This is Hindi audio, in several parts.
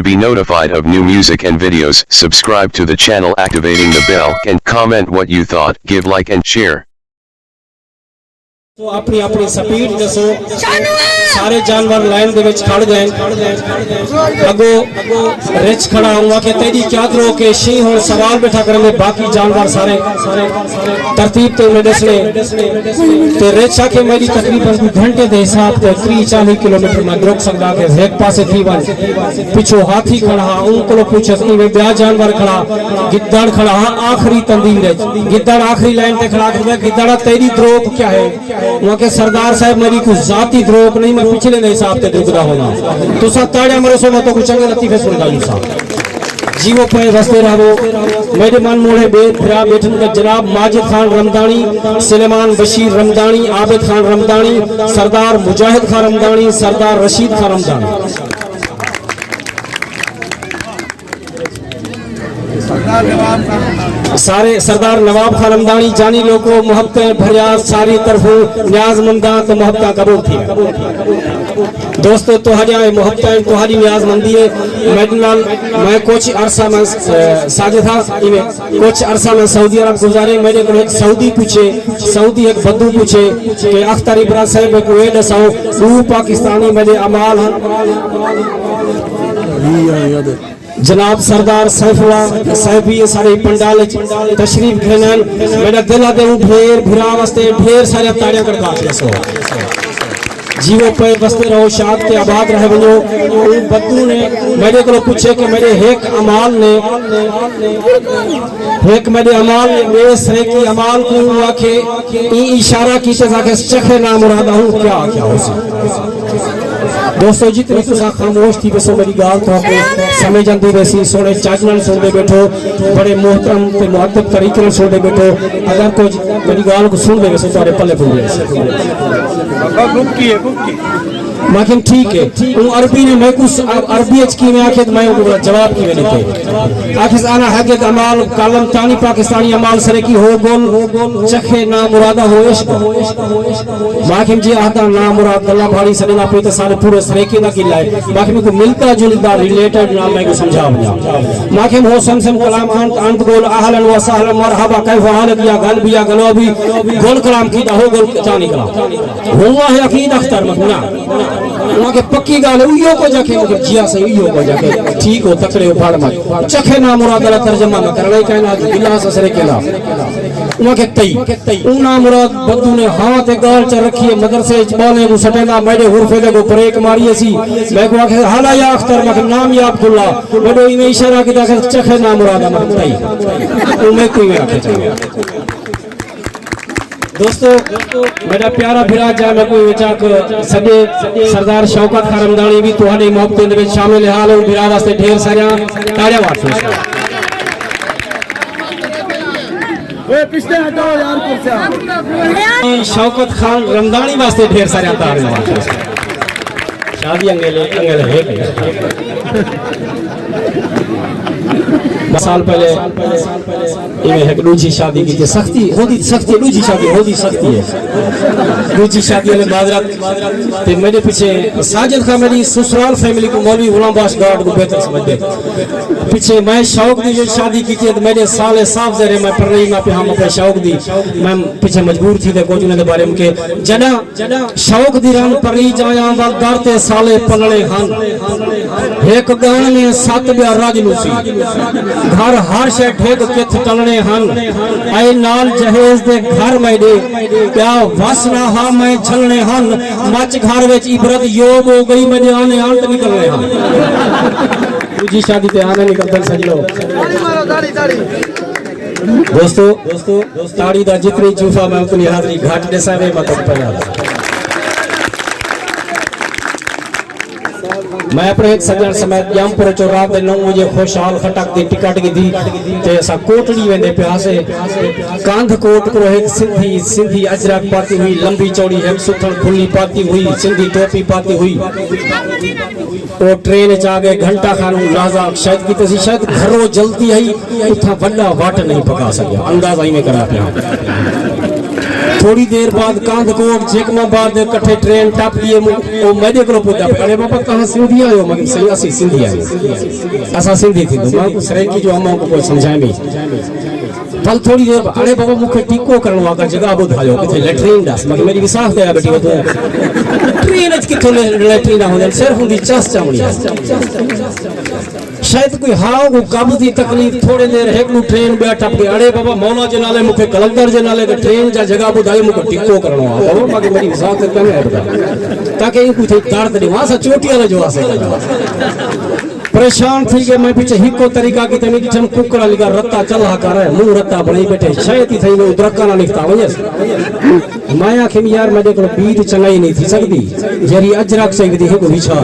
be notified of new music and videos. Subscribe to the channel activating the bell and comment what you thought. Give like and share. तो अपनी अपनी स्पीड दसो सारे जानवर लाइन दे विच खड़ गए अगो रिच खड़ा हुआ के तेरी क्या करो के शी हुन सवाल बैठा करेंगे बाकी जानवर सारे तरतीब ते में दसने ते रिच आके मेरी तकरीबन घंटे दे हिसाब ते 30-40 किलोमीटर में रुक सकदा के एक पासे थी वन पिछो हाथी खड़ा उन को पूछस ई में ब्या जानवर खड़ा गिद्दड़ खड़ा आखिरी तंदीर गिद्दड़ आखिरी लाइन पे खड़ा कर गिद्दड़ तेरी द्रोक क्या है वहां के सरदार साहब मेरी कुछ जाती द्रोक नहीं मैं पिछले ने हिसाब से दुखदा होना तो सब ताड़ियां मरो सो मैं तो कुछ अंगे लतीफे सुन गाली साहब जीवो पे वसते रहो मेरे मन मोड़े बेफिरा बैठन के जनाब माजिद खान रमदानी सुलेमान बशीर रमदानी आबिद खान रमदानी सरदार मुजाहिद खान रमदानी सरदार रशीद खान रमदानी सारे सरदार नवाब खान रमदानी जानी लोगों मोहब्बत भरिया सारी तरफों न्याजमंदा तो मोहब्बत कबूल थी दोस्तों तो हजाए मोहब्बत तो हरी न्याजमंदी है मेडनाल मैं कुछ अरसा में साजे था कुछ अरसा में सऊदी अरब गुजारे मेरे को एक सऊदी पूछे सऊदी एक बद्दू पूछे कि अख्तर इब्राहिम साहब को ये दसाओ दो पाकिस्तानी मेरे अमाल जनाब सरदार सैफुल्लाह साहब भी सारे पंडाल तशरीफ घेनन मेरा दिल आते ढेर भिरा वास्ते ढेर सारे ताड़ियां कड़का सो जीवो पे बसते रहो शाद के आबाद रह बनो बद्दू ने मेरे को पूछे कि मेरे एक अमाल ने मेरे सरे की अमाल को आके इशारा की जाके चखे ना मुरादा हूं क्या क्या हो दोस्तों जितनी तुसा खामोश थी बसो मेरी गाल तो आपने समझ जाती वैसी सोने चाचनल सुनते बैठो बड़े मोहतरम ते मुअद्दब तरीके से सुनते बैठो अगर कोई मेरी गाल को सुन दे वैसे तुम्हारे पल्ले पड़ लेकिन ठीक है वो अरबी ने मैं कुछ अरबी की में आखे तो मैं उनको जवाब की मैंने थे आखिर आना है कि अमाल कालम तानी पाकिस्तानी अमाल सरे की हो गोल चखे ना मुरादा हो इश्क माखिम जी आता ना मुराद अल्लाह भाड़ी सरे ना पे तो सारे पूरे सरे की ना किला है माखिम को मिलता जुलता रिलेटेड ना मैं को समझा माखिम हो समसम कलाम अंत गोल अहलन व सहलन मरहबा कैफ हालत या गल बिया गलो भी गोल कलाम की हो गोल चानी कलाम हुआ है अकीद अख्तर मखना वहां के पक्की गाल उयो को जाके मतलब जिया से उयो को जाके ठीक हो तकड़े हो फाड़ मत चखे ना मुराद अल्लाह तर्जुमा न करले कहना गिलास असरे केला वहां के तई उना मुराद बद्दू ने हां ते गाल च रखी मदरसे बोले को सटेना मेरे हुरफे को ब्रेक मारी सी मैं को आखे हाला या अख्तर मख नाम या अब्दुल्ला बड़ो इमे इशारा की जाके चखे ना मुराद मत तई उमे कोई आखे चाहिए दोस्तों मेरा प्यारा भिरा जा मैं कोई विचाक सजे सरदार शौकत खान रमदानी भी तुम्हारी मोहब्बत में शामिल हाल और भिरा वास्ते ढेर सारा ताड़ियां वाटो वे पिछले हटाओ यार कुर्सियां शौकत खान रमदानी वास्ते ढेर सारा ताड़ियां वाटो शादी अंगेले है साल पहले इन्हें एक दूसरी शादी की थी सख्ती होती दूसरी शादी होती सख्ती है दूसरी शादी वाले माजरत ते मेरे पीछे साजिद खान मेरी ससुराल फैमिली को मौलवी गुलाम बाश गार्ड को बेहतर समझते पीछे मैं शौक दी जो शादी की थी तो मेरे साले साफ जरे मैं पढ़ रही मैं पे हम अपने शौक दी मैं पीछे मजबूर थी कुछ उन्हें बारे में के जदा शौक दी रन परी जाया दारते साले पलड़े हन एक गान में 7 ब्या राजलूसी घर हर शे ठेक किथ टलने हन आई नाल जहेज दे घर में दे क्या वसना हा मैं छलने हन मच घर विच इबरत योग हो गई मेरे आने अंत निकलने हन दूजी शादी ते आने निकलते सजलो दोस्तों ताड़ी दा जितनी जूफा मैं उतनी हाजरी घाट दे सावे मतलब पया मैं अपने एक सज्जन समेत जामपुर चो रात 9 बजे खुशहाल खटक दी टिकट की दी ते सा कोटड़ी वेंदे प्यासे कांध कोट को एक सिंधी अजरक पाती हुई लंबी चौड़ी है सुथन खुली पाती हुई सिंधी टोपी पाती हुई वो ट्रेन चा गए घंटा खानू लाजा शायद की तसी शायद घरों जल्दी आई उठा बड़ा वाट नहीं पका सकिया अंदाजा ही में करा पिया थोड़ी देर बाद कांधकोट जेकमाबाद कट्ठे ट्रेन टप दिए वो मेरे को पूछा अरे बाबा कहाँ सिंधी आयो मगर सही असी सिंधी आयो असा सिंधी थी तो मां को सरेकी जो अम्मा को कोई समझाए नहीं फल थोड़ी देर अरे बाबा मुखे टीको करण वाका जगह बुधायो किथे लेटरिन दास मगर मेरी विसाख दया बेटी वो ट्रेन च किथो लेटरिन हो सिर्फ उनकी चस चावणी शायद कोई हाव को काबू की तकलीफ थोड़ी देर एक ट्रेन बिया टप गई अरे बाबा मौला जे नाले मुखे कलंदर जे नाले ट्रेन जा जगह बुधायो मुखे टिको करणो आ बाबा बाकी मेरी विसाख ते कने है ताकि इन कुछ दर्द नहीं वहां से चोटी वाले जो आसे परेशान थी के मैं पीछे हिको तरीका की तने की कुकड़ा लिखा रत्ता चला कर मुंह रत्ता बणी बैठे शायद ही थई में उद्रका ना निकता वजस माया के यार मेरे को बीत चंगाई नहीं थी सकदी जरी अजरक सकदी है को विछा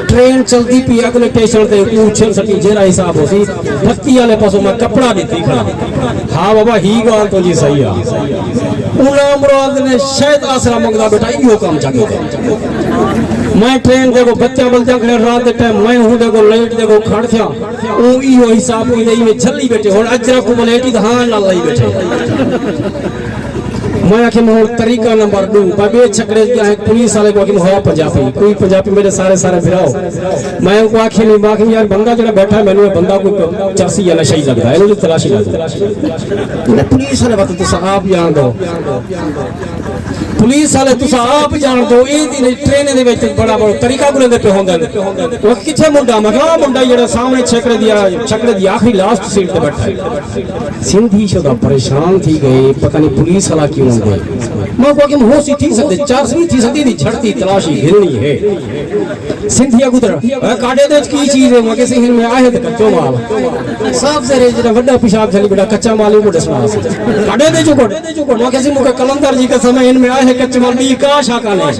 ट्रेन चलती पी अगले स्टेशन ते पूछन सकी जेरा हिसाब होसी बत्ती वाले पासों मैं कपड़ा देती खड़ा हां बाबा ही गाल तो जी सही है उला मुराद ने शायद आसरा मंगदा बेटा इहो काम जाके मैं ट्रेन देखो बच्चा बल्चा खड़े रात के टाइम मैं हूं देखो लेट देखो खड़ था ओ इहो हिसाब की नहीं में छली बैठे हुन अजरा को लेटी हां ना लाई बैठे मैं आखिर में तरीका नंबर 2 बाबे छकड़े क्या पुलिस वाले को आखिर हो पंजाबी कोई पंजाबी मेरे सारे फिराओ मैं उनको आखिर नहीं बाकी यार बंदा जरा बैठा मैंने बंदा कोई चरसी या नशा ही लगता है इन्होंने तलाशी लगता पुलिस वाले बात तो आप जान दो पुलिस वाले तुसा आप जान दो ये ट्रेन दे विच बड़ा बड़ा तरीका बुलंदे पे होंदा वो किथे मुंडा मैं कहा मुंडा जेड़ा सामने छकड़े दी आखिरी लास्ट सीट पे बैठा है सिंधी शोदा परेशान थी गए पता नहीं पुलिस वाला क्यों गए मैं को कि हो सी थी सकते 400 थी सकती दी झड़ती तलाशी घिरनी है सिंधिया गुदर काडे दे की चीज है मगे सिंह में आए तो कच्चो माल साफ से रे जेड़ा बड़ा पेशाब चली बेटा कच्चा माल ही को दसना काडे दे जो को मगे सिंह मुके कलंदर जी के समय इनमें आए कच्चे माल भी का शाका ने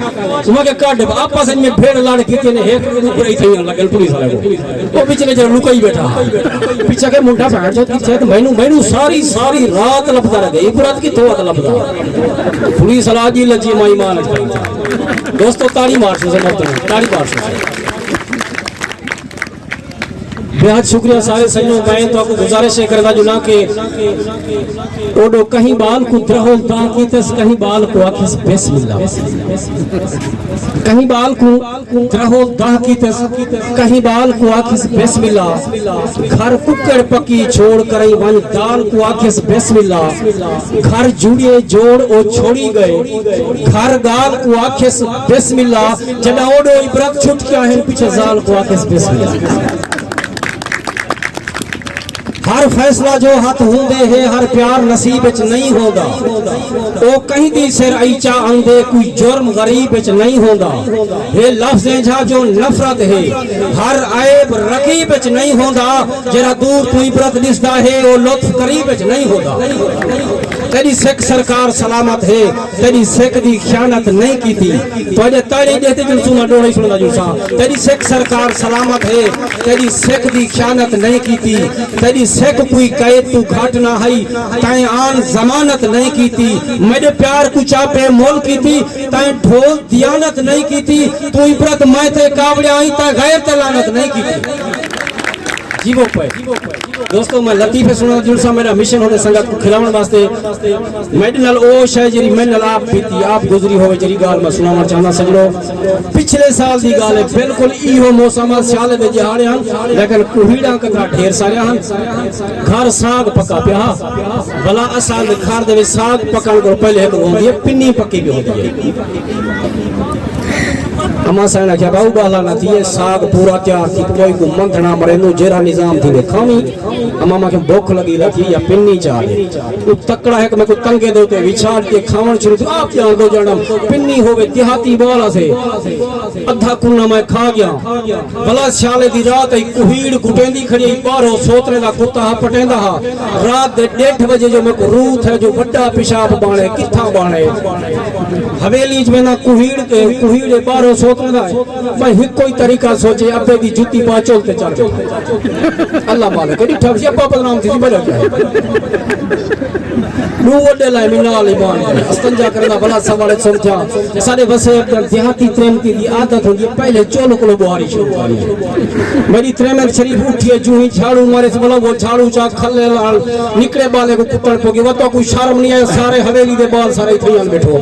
मगे काड आपस में भेड़ लाड़ किते ने एक ऊपर ही थई लगल पुलिस वाले को वो पीछे जरा रुकई बैठा पीछे के मुंडा बैठ जो की मैनू सारी रात लपदा रह गई रात की तो लपदा पुलिस वाला जी लजी माई मान दोस्तों ताली मार से ताली मार से बेहद शुक्रिया सारे सजनों मैं तो आपको गुजारिश करदा जो ना के ओडो कहीं बाल को द्रहो ताकि तस कहीं बाल को आखिस बिस्मिल्लाह कहीं बाल को द्रहो ताकि तस कहीं बाल को आखिस बिस्मिल्लाह घर कुकर पकी छोड़ करई वन दाल को आखिस बिस्मिल्लाह घर जुड़े जोड़ ओ छोड़ी गए घर गाल को आखिस बिस्मिल्लाह जदा ओडो इब्रत छुट क्या है पीछे जाल को आखिस बिस्मिल्लाह हर फैसला जो हाथ होंदे है हर प्यार नसीब विच नहीं होगा ओ कहीं दी सिर ऐचा आंदे कोई जुर्म गरीब विच नहीं होगा ये लफ्ज़ है जो नफरत है हर ऐब रकीब विच नहीं होगा जरा दूर तू इबरत दिसदा है ओ लुत्फ करीब विच नहीं होगा तेरी सिख सरकार सलामत है तेरी सिख दी खयानत नहीं की थी तोजे ताड़ी देते जो सुना डोड़े सुनदा जो सा तेरी सिख सरकार सलामत है तेरी सिख दी खयानत नहीं की थी तेरी सिख कोई कैद तू घाट ना हई ताए आन जमानत नहीं की थी मेरे प्यार को चापे मोल की थी ताए ढोल दियानत नहीं की थी तू इबरत मैं थे कावड़े आई ता गैर तलानत नहीं की थी जीवो पे दोस्तों मैं लतीफे सुना जुलसा मेरा मिशन होने संगत को खिलावन वास्ते मेडनल ओ शाय जरी मेनल आप बीती आप गुजरी होवे जरी गाल मैं सुनाना चाहना सजनो पिछले साल दी गाल है बिल्कुल इहो मौसम साल दे जहाड़े हन लेकिन कुहीड़ा कथा ढेर सारे हन घर साग पका पिया भला असाल घर दे साग पकन को पहले एक होंदी है पिन्नी पक्की भी होती है अमा साइना क्या बाऊ बाला ना थी साग पूरा तैयार थी कोई को मंथना मरेनो जेरा निजाम थी खामी अमा मा के भूख लगी रखी या पिन्नी चाहे तो तकड़ा है कि मैं को तंगे दो ते विचार के खावन शुरू आप जान दो जणम पिन्नी होवे देहाती बाला से अद्धा कुन्ना मैं खा गया भला शाले दी रात ही कुहीड़ कुटेंदी खड़ी बाहरों सोतरे दा कुत्ता पटेंदा रात दे 1:30 बजे जो मैं को रूथ है जो बड़ा पेशाब बाणे किथा बाणे हवेली में ना कुहीड़ के कुहीड़े बाहरों सोत सोचदा है भाई हिक कोई तरीका सोचे अब्बे दी जुती पा चलते चल अल्लाह मालिक एडी ठग से पापा नाम थी बड़ा क्या नु वडे लाई मिनाल ईमान अस्तंजा करना भला सवाल समझा सारे वसे देहाती त्रेमती दी आदत होगी पहले चोल को बुआरी शुरू करी मेरी त्रेमत शरीफ उठी जू ही झाड़ू मारे से बोला वो झाड़ू चा खले लाल निकले बाले को कुत्तड़ पोगी वो तो कोई शर्म नहीं है सारे हवेली दे बाल सारे थैयां बैठो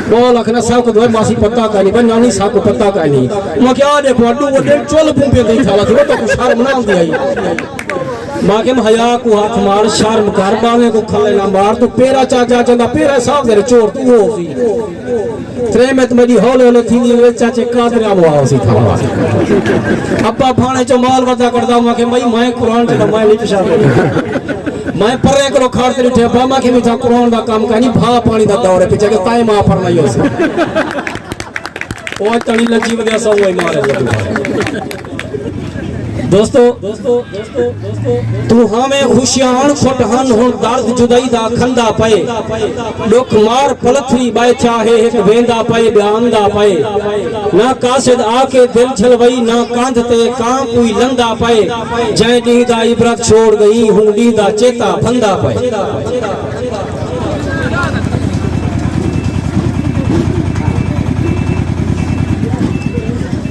बोल अखना सा को दो मासी पत्ता का नहीं बनानी सा को पत्ता का नहीं मैं क्या देखो अड्डू वडे चोल पुंपे दे थाला थी वो तो कोई शर्म ना आंदी आई माके हया को हाथ मार शर्म कर बाले को खले ना मार तो पेरा चाचा चंदा पेरा साहब दे चोर तू हो सी त्रेमत मेरी हौले हौले थी वे चाचे कादर आवा सी था अब्बा भाणे चो माल वदा करदा माके मई मैं कुरान च मैं नहीं पिछा मैं परे करो खाड़ते उठे बामा के मिठा कुरान दा काम कानी भा पानी दा दौरे पिछे के ताई मां पर नहीं हो सी ओ तणी लजी वदे सा ओए मारे दोस्तों तू हमें खुशियां फटहन हो दर्द जुदाई दा खंदा पए दुख मार पलथरी बाय चाहे एक वेंदा पए बयान दा पए ना कासिद आके दिल छलवई ना कांध ते कां कोई लंदा पए जय दी दा इबरत छोड़ गई हुंडी दा चेता फंदा पए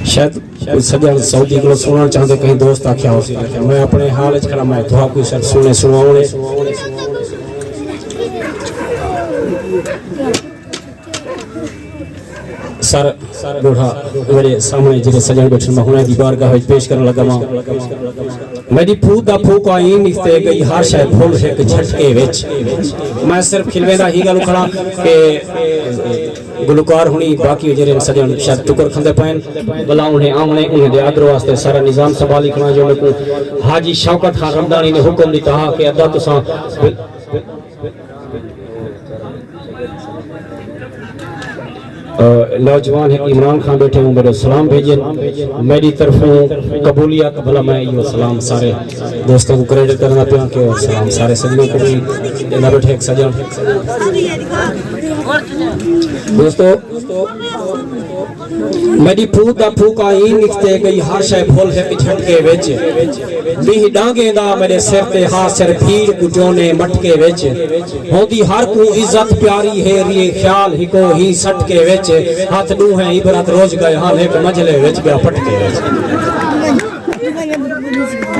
शायद सजन सऊदी को सुनना चाहते कहीं दोस्त आख्या हो मैं अपने हाल च खड़ा मैं दुआ कोई सर सुने सुनाओने सर बूढ़ा मेरे सामने जेके सजन बैठे मैं हुने दी बारगाह विच पेश करने लगा मां मेरी फूक दा फूक आई निकते गई हर शय फुल एक झटके विच मैं सिर्फ खिलवेदा ही गल खड़ा के गुलकार हुनी बाकी जेरे सजन शायद टुकर खंदे पैन भला उन्हें आमने उन्हें दे आदर वास्ते सारा निजाम संभाली खना जो को हाजी शौकत खान रमदानी ने हुक्म दिता कि अदा तुसा नौजवान है इमरान खान बैठे हूँ मेरे सलाम भेजे मेरी तरफों कबूलियत भला मैं यो सलाम सारे दोस्तों को क्रेडिट करना पिया के और सलाम सारे सजनों को भी देना बैठे एक सजन दोस्तों मेरी फूक दा फूक आई निकते गई हर शय फुल है झटके विच भी डांगे दा मेरे सिर ते हाथ सिर भीड़ गुजोने मटके विच होंदी हर को इज्जत प्यारी है री ख्याल ही को ही सटके विच हाथ दू है इबरत रोज गए हाल एक मजले विच गया फटके विच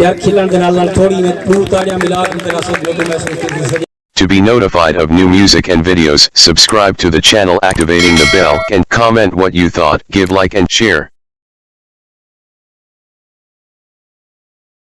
यार खिलन दे नाल थोड़ी में तू ताड़ियां मिला के तेरा सब लोग महसूस To be notified of new music and videos, subscribe to the channel activating the bell and comment what you thought, give like and share.